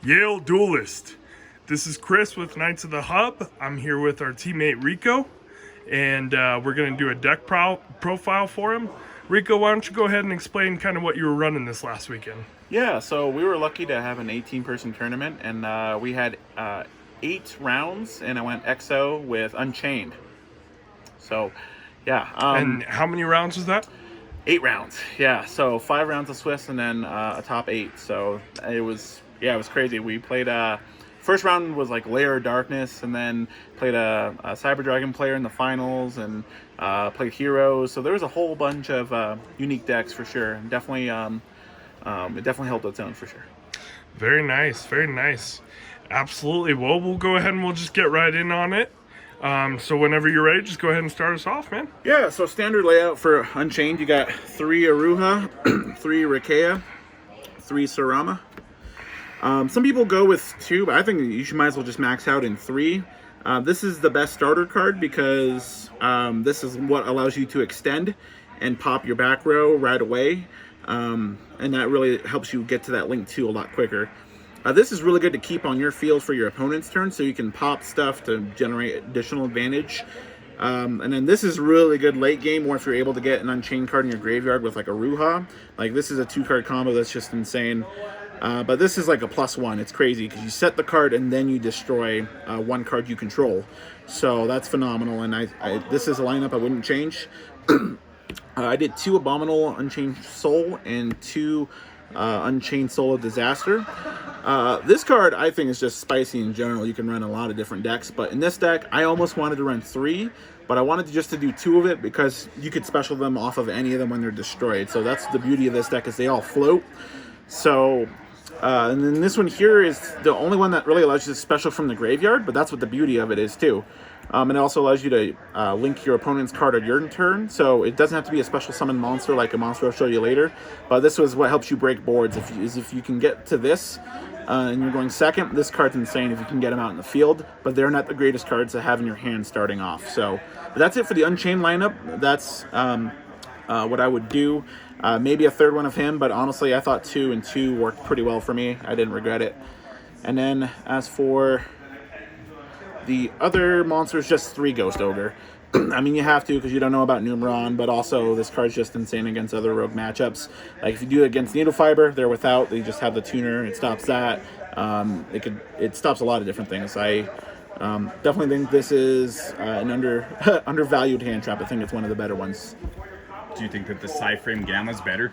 Yale Duelist. This is Chris with Knights of the Hub. I'm here with our teammate Rico, and we're going to do a deck profile for him. Rico, why don't you go ahead and explain kind of what you were running this last weekend? Yeah, so we were lucky to have an 18-person tournament, and we had 8 rounds, and I went XO with Unchained. So, yeah. And how many rounds was that? 8 rounds, yeah. So 5 rounds of Swiss, and then a top 8. So it was crazy. We played first round was like Layer of Darkness, and then played a Cyber Dragon player in the finals, and played Heroes. So there was a whole bunch of unique decks for sure. And definitely, it definitely held its own for sure. Very nice, very nice. Absolutely. Well, we'll go ahead and we'll just get right in on it. So whenever you're ready, just go ahead and start us off, man. Yeah, so standard layout for Unchained, you got 3 Aruha, 3 Rikea, 3 Sarama. Some people go with 2, but I think you might as well just max out in 3. This is the best starter card because this is what allows you to extend and pop your back row right away. And that really helps you get to that link 2 a lot quicker. This is really good to keep on your field for your opponent's turn, so you can pop stuff to generate additional advantage. And then this is really good late game, or if you're able to get an Unchained card in your graveyard with like a Ruha. Like this is a 2-card combo that's just insane. But this is like a +1. It's crazy because you set the card and then you destroy 1 card you control. So that's phenomenal, and this is a lineup I wouldn't change. I did 2 Abominable Unchained Soul and 2 Unchained Soul of Disaster. This card I think is just spicy in general. You can run a lot of different decks, but in this deck I almost wanted to run 3, but I wanted to do 2 of it because you could special them off of any of them when they're destroyed. So that's the beauty of this deck, is they all float. So and then this one here is the only one that really allows you to special from the graveyard, but that's what the beauty of it is too. And it also allows you to link your opponent's card on your turn, so it doesn't have to be a special summon monster like a monster I'll show you later. But this was what helps you break boards. If you can get to this and you're going second, this card's insane if you can get them out in the field, but they're not the greatest cards to have in your hand starting off. So that's it for the Unchained lineup. That's what I would do. Maybe a third one of him, but honestly I thought 2 and 2 worked pretty well for me. I didn't regret it. And then as for the other monsters, just 3 Ghost Ogre. I mean, you have to because you don't know about Numeron, but also this card's just insane against other rogue matchups. Like if you do it against Needle Fiber, they're without. They just have the tuner. It stops that. It stops a lot of different things. I definitely think this is an undervalued hand trap. I think it's one of the better ones. Do you think that the Psy-Frame Gamma is better?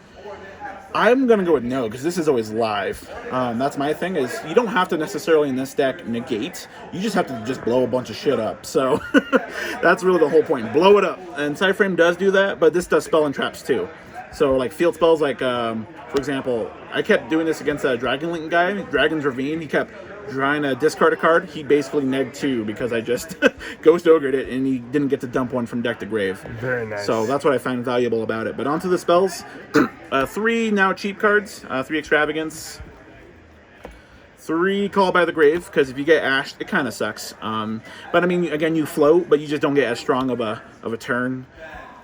I'm going to go with no, because this is always live. That's my thing, is you don't have to necessarily in this deck negate. You just have to just blow a bunch of shit up. So that's really the whole point. Blow it up. And Psy-Frame does do that, but this does spell and traps too. So like field spells, like for example, I kept doing this against a Dragon Link guy, Dragon's Ravine. He kept trying to discard a card. He basically negged 2 because I just Ghost Ogre'd it and he didn't get to dump 1 from deck to grave. Very nice. So that's what I find valuable about it. But onto the spells. 3 now cheap cards, 3 Extravagance, 3 Call by the Grave, because if you get ashed, it kind of sucks. But I mean, again, you float, but you just don't get as strong of a turn.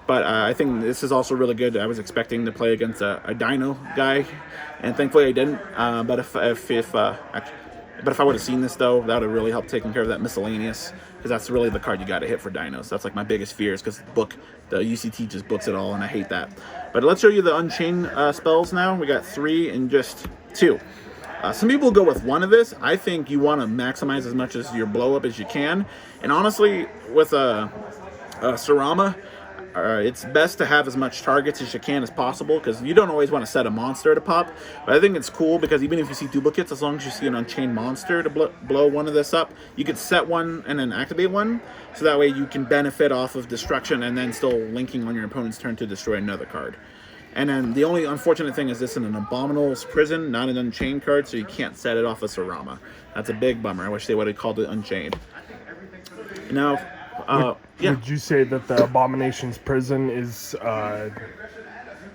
But I think this is also really good. I was expecting to play against a Dino guy, and thankfully I didn't. But if I would have seen this, though, that would have really helped taking care of that Miscellaneous, because that's really the card you got to hit for Dinos. That's like my biggest fear, is because the UCT just books it all, and I hate that. But let's show you the Unchained spells now. We got 3 and just 2. Some people go with 1 of this. I think you want to maximize as much as your blow up as you can. And honestly, with a Sarama, it's best to have as much targets as you can as possible, because you don't always want to set a monster to pop. But I think it's cool because even if you see duplicates, as long as you see an Unchained monster to blow 1 of this up, you could set 1 and then activate 1, so that way you can benefit off of destruction and then still linking on your opponent's turn to destroy another card. And then the only unfortunate thing is this is an Abominable's Prison, not an Unchained card, so you can't set it off of Sarama. That's a big bummer. I wish they would have called it Unchained. Now, yeah. Would you say that the Abomination's Prison is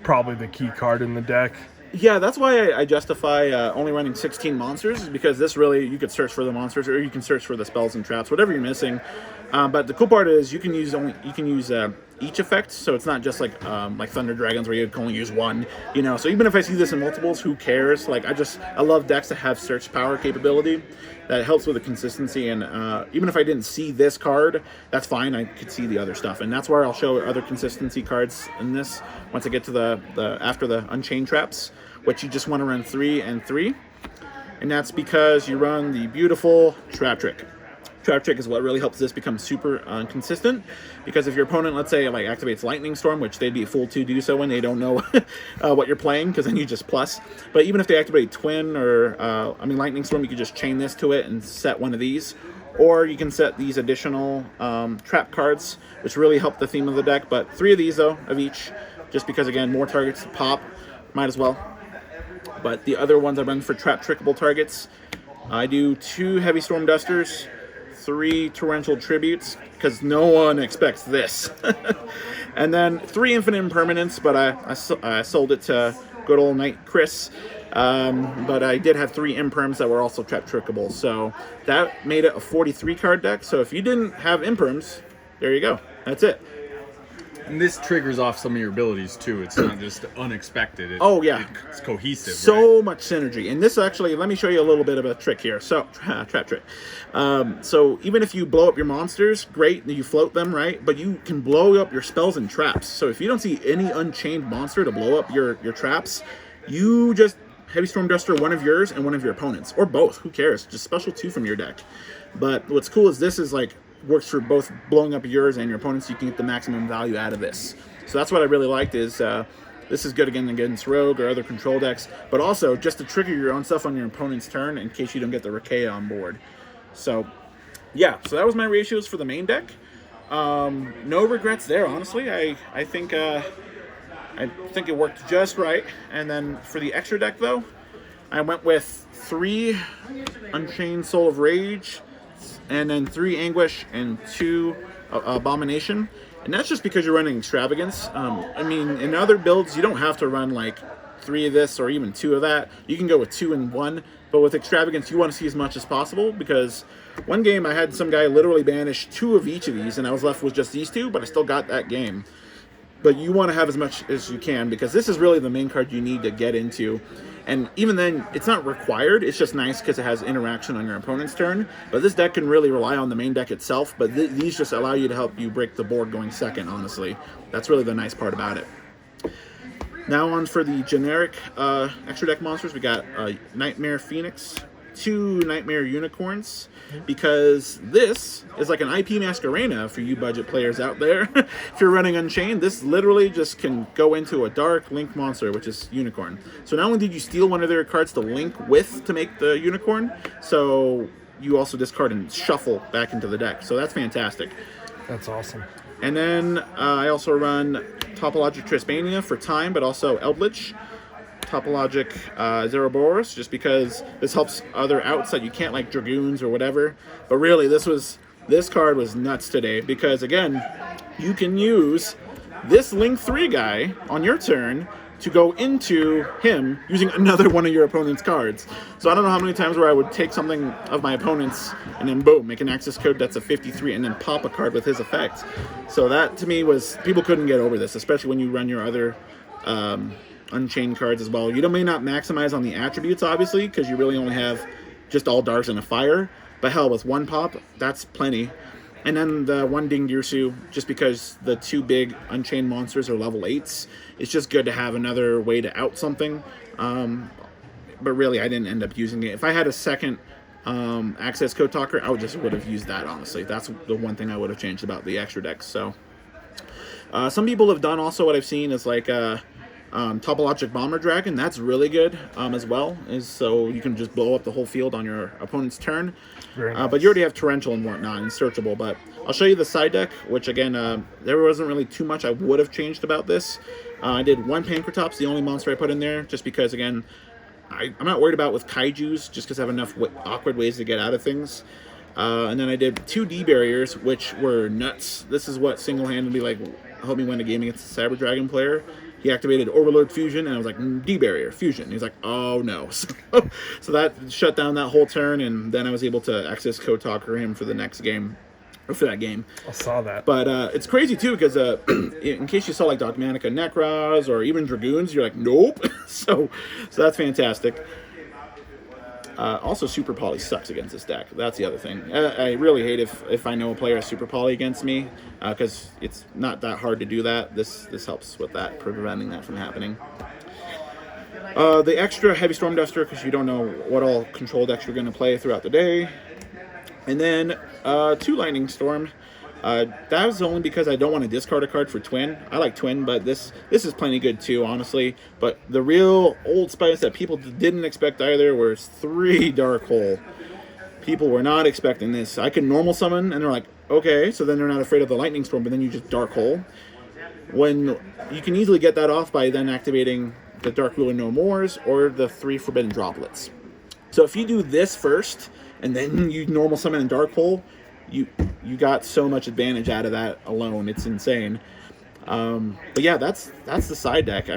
probably the key card in the deck? Yeah, that's why I justify only running 16 monsters, because this really, you could search for the monsters, or you can search for the spells and traps, whatever you're missing. But the cool part is you can use each effect, so it's not just like Thunder Dragons where you can only use one, you know. So even if I see this in multiples, who cares? Like I love decks that have search power capability. That helps with the consistency, and even if I didn't see this card, that's fine. I could see the other stuff, and that's where I'll show other consistency cards in this once I get to the after the Unchained traps, which you just want to run 3 and 3, and that's because you run the beautiful Trap Trick. Trap Trick is what really helps this become super consistent, because if your opponent, let's say, like activates Lightning Storm, which they'd be a fool to do so when they don't know what you're playing, because then you just plus. But even if they activate Twin or Lightning Storm, you could just chain this to it and set one of these, or you can set these additional trap cards, which really help the theme of the deck. But 3 of these though, of each, just because again, more targets to pop, might as well. But the other ones I run for trap trickable targets, I do 2 Heavy Storm Dusters, 3 Torrential Tributes, because no one expects this. And then 3 Infinite Impermanence, but I sold it to good old Knight Chris. But I did have 3 Imperms that were also trap trickable, so that made it a 43 card deck. So if you didn't have Imperms, there you go. That's it. And this triggers off some of your abilities too. It's not just unexpected. It's cohesive. So much synergy. And this actually, let me show you a little bit of a trick here. So, trap trick. So even if you blow up your monsters, great, you float them, right? But you can blow up your spells and traps. So if you don't see any Unchained monster to blow up your traps, you just Heavy Storm Duster one of yours and one of your opponents, or both. Who cares? Just special 2 from your deck. But what's cool is this is like works for both blowing up yours and your opponents. You can get the maximum value out of this. So that's what I really liked is this is good again against Rogue or other control decks, but also just to trigger your own stuff on your opponent's turn in case you don't get the Rakea on board. So yeah, so that was my ratios for the main deck. No regrets there, honestly. I think it worked just right. And then for the extra deck though, I went with 3 Unchained Soul of Rage, and then 3 Anguish and 2 Abomination. And that's just because you're running Extravagance. I mean, in other builds, you don't have to run like 3 of this or even 2 of that. You can go with 2 and 1. But with Extravagance, you want to see as much as possible, because one game I had some guy literally banish 2 of each of these, and I was left with just these 2, but I still got that game. But you want to have as much as you can, because this is really the main card you need to get into. And even then, it's not required. It's just nice because it has interaction on your opponent's turn. But this deck can really rely on the main deck itself. But these just allow you to help you break the board going second, honestly. That's really the nice part about it. Now on for the generic extra deck monsters. We got Nightmare Phoenix, 2 Nightmare Unicorns, because this is like an IP Masquerena for you budget players out there. If you're running Unchained, this literally just can go into a dark link monster, which is Unicorn. So not only did you steal one of their cards to link with to make the Unicorn, so you also discard and shuffle back into the deck. So that's fantastic. That's awesome. And then I also run Topologic Trispania for time, but also Eldritch. Topologic Zeroboros, just because this helps other outs that you can't, like Dragoons or whatever. But really, this card was nuts today, because again, you can use this Link 3 guy on your turn to go into him using another one of your opponent's cards. So I don't know how many times where I would take something of my opponent's and then boom, make an access code that's a 53 and then pop a card with his effect. So that to me was, people couldn't get over this, especially when you run your other Unchained cards as well. You may not maximize on the attributes, obviously, because you really only have just all darks and a fire. But hell, with 1 pop, that's plenty. And then the 1 Dingirsu, just because the 2 big Unchained monsters are level 8s, it's just good to have another way to out something. But really, I didn't end up using it. If I had a second access code talker, I would have used that, honestly. That's the one thing I would have changed about the extra decks. So some people have done also, what I've seen is like Topologic Bomber Dragon. That's really good as well, so you can just blow up the whole field on your opponent's turn. Very nice. But you already have Torrential and whatnot and searchable. But I'll show you the side deck, which again, there wasn't really too much I would have changed about this. I did 1 Pankratops, the only monster I put in there, just because again, I'm not worried about with Kaijus, just because I have enough awkward ways to get out of things. And then I did 2 D-Barriers, which were nuts. This is what single-handedly helped me win a game against a Cyber Dragon player. He activated Overload Fusion, and I was like, D-Barrier, Fusion. He's like, oh no. So that shut down that whole turn, and then I was able to access Code Talker him for the next game. or for that game. I saw that. But it's crazy too because in case you saw like Dogmanica Necros or even Dragoons, you're like, nope. so that's fantastic. Also, Super Poly sucks against this deck. That's the other thing. I really hate if I know a player has Super Poly against me, because it's not that hard to do that. This helps with that, preventing that from happening. The extra Heavy Storm Duster, because you don't know what all control decks you're going to play throughout the day. And then 2 Lightning Storm. That was only because I don't want to discard a card for Twin. I like Twin, but this is plenty good too, honestly. But the real old spice that people didn't expect either was 3 Dark Hole. People were not expecting this. I can normal summon, and they're like, okay, so then they're not afraid of the Lightning Storm, but then you just Dark Hole. When you can easily get that off by then activating the Dark Ruler No Mores or the 3 Forbidden Droplets. So if you do this first, and then you normal summon and Dark Hole, you got so much advantage out of that alone. It's insane. But yeah, that's the side deck.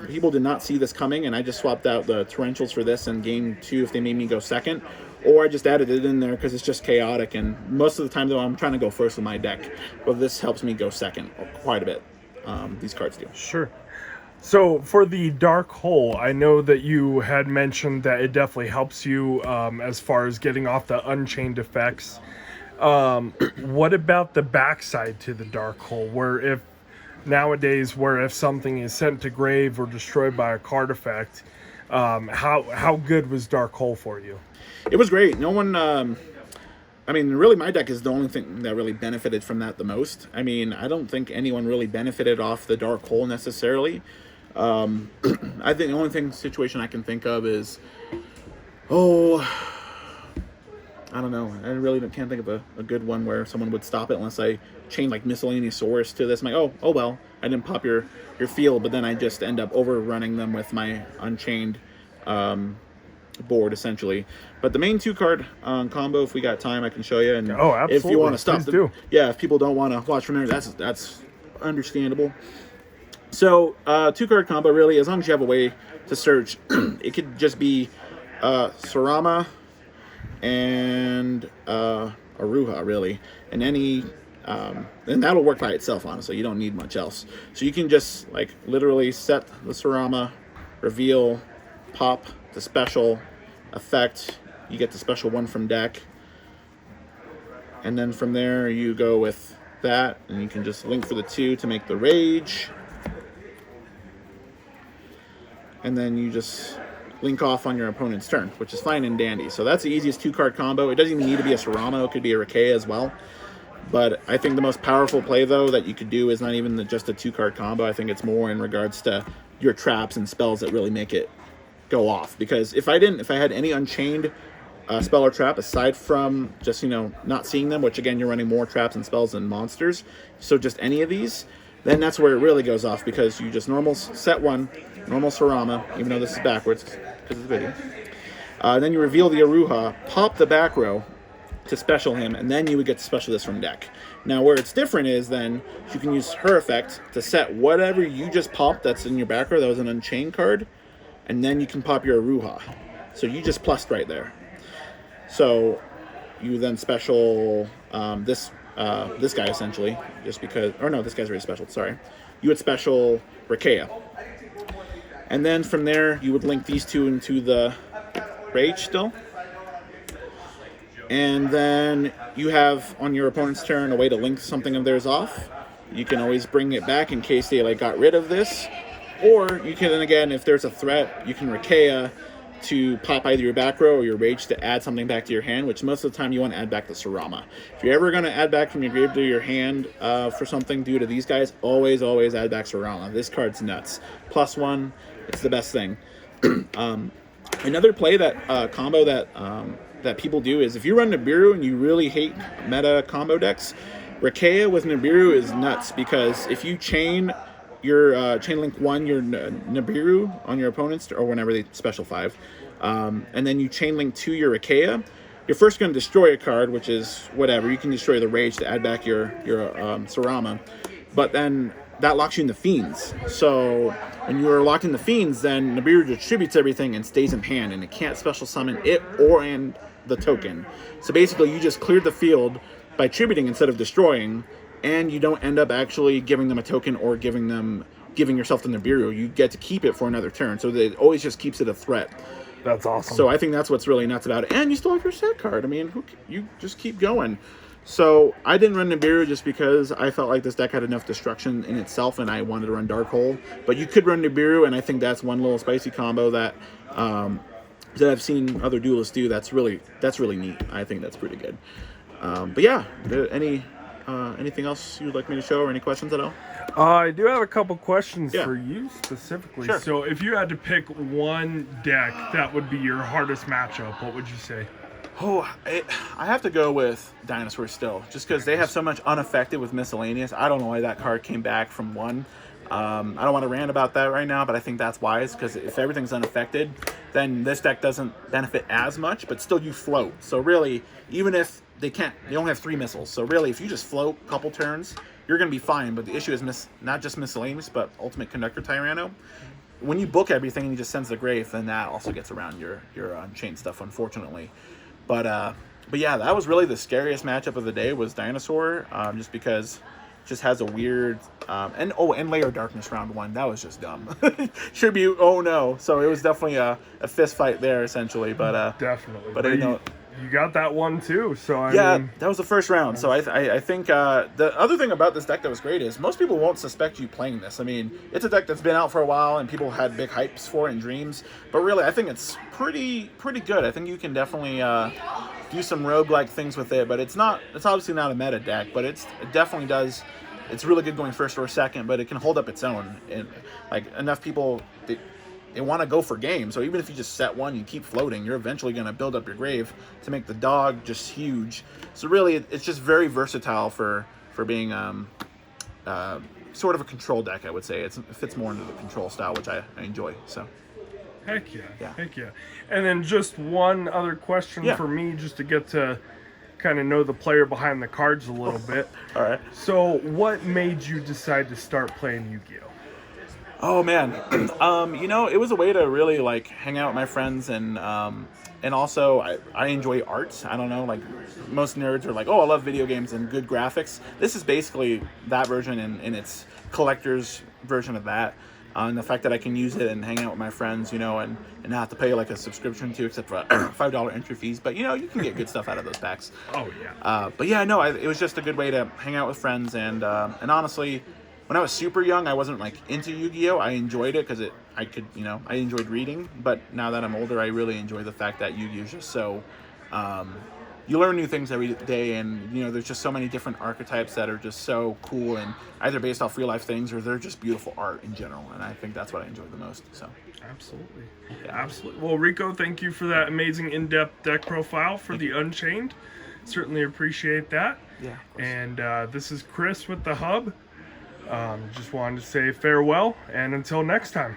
People did not see this coming, and I just swapped out the Torrentials for this in game 2 if they made me go second, or I just added it in there because it's just chaotic. And most of the time, though, I'm trying to go first with my deck. But this helps me go second quite a bit. These cards do. Sure. So for the Dark Hole, I know that you had mentioned that it definitely helps you as far as getting off the Unchained effects. What about the backside to the Dark Hole, where if something is sent to grave or destroyed by a card effect, how good was Dark Hole for you? It was great. No one, I mean, really my deck is the only thing that really benefited from that the most. I mean, I don't think anyone really benefited off the Dark Hole necessarily. I think the only situation I can think of is, I don't know. I really can't think of a good one where someone would stop it unless I chain like Miscellaneous Source to this. I'm like, oh well, I didn't pop your field, but then I just end up overrunning them with my Unchained board essentially. But the main 2-card combo, if we got time, I can show you. And absolutely. If you want to stop them, do. Yeah, if people don't want to watch from there, that's understandable. So 2-card combo, really, as long as you have a way to search, it could just be Sarama and Aruha, really, and any and that'll work by itself, honestly. You don't need much else. So you can just like literally set the Sarama, reveal, pop the special effect. You get the special one from deck, and then from there you go with that, and you can just link for the 2 to make the rage, and then you just link off on your opponent's turn, which is fine and dandy. So that's the easiest 2-card combo. It doesn't even need to be a Sarama. It could be a Rakea as well. But I think the most powerful play, though, that you could do is not even just a 2-card combo. I think it's more in regards to your traps and spells that really make it go off. Because if I had any Unchained spell or trap, aside from just, not seeing them, which, again, you're running more traps and spells than monsters, so just any of these, then that's where it really goes off, because you just normal set 1, normal Sarama, even though this is backwards because of the video. Then you reveal the Aruha, pop the back row to special him, and then you would get to special this from deck. Now, where it's different is then you can use her effect to set whatever you just popped that's in your back row that was an Unchained card, and then you can pop your Aruha. So you just plussed right there. So you then special this guy essentially, just because, or no, this guy's already special, sorry. You would special Rakea. And then from there, you would link these 2 into the Rage still. And then you have, on your opponent's turn, a way to link something of theirs off. You can always bring it back in case they got rid of this. Or you can, then again, if there's a threat, you can Rakea to pop either your back row or your Rage to add something back to your hand, which most of the time you want to add back the Sarama. If you're ever going to add back from your grave to your hand for something due to these guys, always add back Sarama. This card's nuts. +1, it's the best thing. Another play that combo that people do is if you run Nibiru and you really hate meta combo decks, Rakea with Nibiru is nuts, because if you chain your chain link 1 your Nibiru on your opponent's, or whenever they special 5, and then you chain link 2 your Rakea, you're first going to destroy a card, which is whatever. You can destroy the Rage to add back your Sarama, but then that locks you in the Fiends. So when you are locked in the Fiends, then Nibiru distributes everything and stays in hand, and it can't special summon it and the token. So basically, you just cleared the field by tributing instead of destroying, and you don't end up actually giving them a token or giving yourself the Nibiru. You get to keep it for another turn, so that it always just keeps it a threat. That's awesome. So I think that's what's really nuts about it. And you still have your set card. I mean, you just keep going. So I didn't run Nibiru just because I felt like this deck had enough destruction in itself, and I wanted to run Dark Hole. But you could run Nibiru, and I think that's one little spicy combo that I've seen other duelists do. That's really neat. I think that's pretty good. But yeah, anything else you'd like me to show, or any questions at all? I do have a couple questions for you specifically. Sure. So if you had to pick one deck that would be your hardest matchup, what would you say? Oh, I have to go with Dinosaur still, just because they have so much unaffected with Miscellaneous. I don't know why that card came back from 1. I don't want to rant about that right now, but I think that's wise, because if everything's unaffected, then this deck doesn't benefit as much, but still you float. So really, even if they only have 3 missiles. So really, if you just float a couple turns, you're going to be fine. But the issue is not just Miscellaneous, but Ultimate Conductor Tyranno. When you book everything and he just sends the Grave, then that also gets around your Unchained stuff, unfortunately. But yeah, that was really the scariest matchup of the day, was Dinosaur, just because it just has a weird and Layer of Darkness round 1. That was just dumb. Tribute, oh no. So it was definitely a fist fight there, essentially. But definitely. But you got that one too. So I mean, that was the first round. So I think the other thing about this deck that was great is most people won't suspect you playing this. I mean, it's a deck that's been out for a while and people had big hypes for it and dreams. But really, I think it's pretty good. I think you can definitely do some roguelike things with it. But it's obviously not a meta deck, but it definitely does. It's really good going first or second, but it can hold up its own. And like enough people, they want to go for game. So even if you just set one, you keep floating, you're eventually going to build up your Grave to make the dog just huge. So really, it's just very versatile for being sort of a control deck, I would say. It fits more into the control style, which I enjoy. So. Heck yeah. And then just one other question for me, just to get to kind of know the player behind the cards a little bit. All right. So what made you decide to start playing Yu-Gi-Oh? Oh man, it was a way to really like hang out with my friends, and also I enjoy art. I don't know, like most nerds are like, oh, I love video games and good graphics. This is basically that version in its collector's version of that. And the fact that I can use it and hang out with my friends, and not have to pay like a subscription to, except for $5 entry fees. But you can get good stuff out of those packs. Oh yeah. But yeah, no, it was just a good way to hang out with friends, and honestly, when I was super young, I wasn't like into Yu-Gi-Oh. I enjoyed it because I enjoyed reading. But now that I'm older, I really enjoy the fact that Yu-Gi-Oh is just so, you learn new things every day, and there's just so many different archetypes that are just so cool, and either based off real life things or they're just beautiful art in general. And I think that's what I enjoy the most. So. Absolutely. Well, Rico, thank you for that amazing in-depth deck profile for the Unchained. Certainly appreciate that. Yeah. And this is Chris with the Hub. Just wanted to say farewell, and until next time.